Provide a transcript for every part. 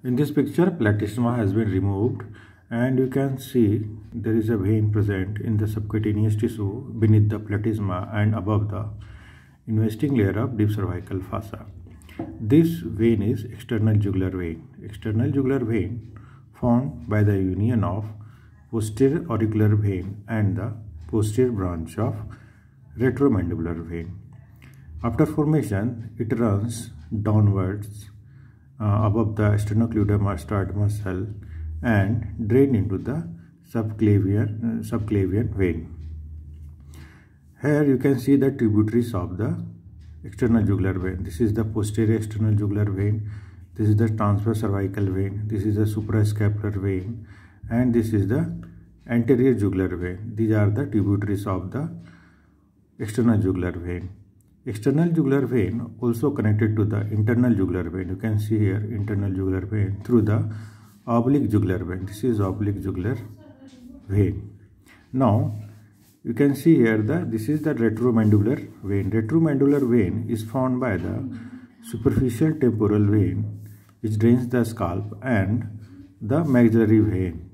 In this picture, platysma has been removed and you can see there is a vein present in the subcutaneous tissue beneath the platysma and above the investing layer of deep cervical fossa. This vein is external jugular vein. External jugular vein formed by the union of posterior auricular vein and the posterior branch of retromandibular vein. After formation, it runs downwards above the sternocleidomastoid muscle and drain into the subclavian vein. Here you can see the tributaries of the external jugular vein. This is the posterior external jugular vein. This is the transverse cervical vein. This is the suprascapular vein, and this is the anterior jugular vein. These are the tributaries of the external jugular vein. External jugular vein also connected to the internal jugular vein. You can see here internal jugular vein through the oblique jugular vein. This is oblique jugular vein. Now you can see here this is the retromandibular vein. Retromandibular vein is formed by the superficial temporal vein which drains the scalp and the maxillary vein.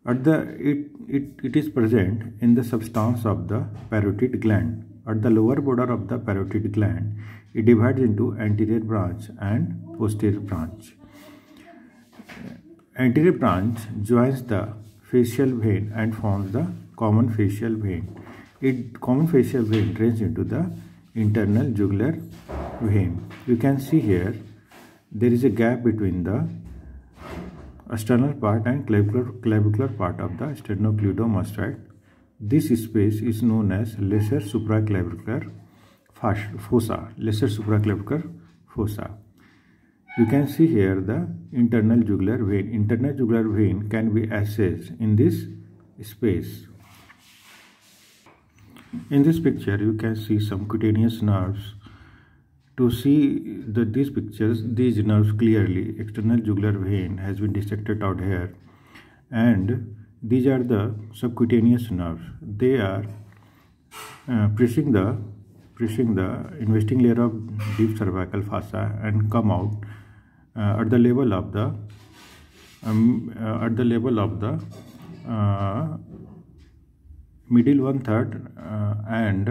It is present in the substance of the parotid gland. At the lower border of the parotid gland, it divides into anterior branch and posterior branch. Anterior branch joins the facial vein and forms the common facial vein. Common facial vein drains into the internal jugular vein. You can see here there is a gap between the external part and clavicular part of the sternocleidomastoid. This space is known as lesser supraclavicular fossa. Lesser supraclavicular fossa. You can see here the internal jugular vein. Internal jugular vein can be accessed in this space. In this picture, you can see some cutaneous nerves. To see these pictures, these nerves clearly, external jugular vein has been dissected out here, and these are the subcutaneous nerves. They are pressing the investing layer of deep cervical fossa and come out at the level of the middle 1/3 and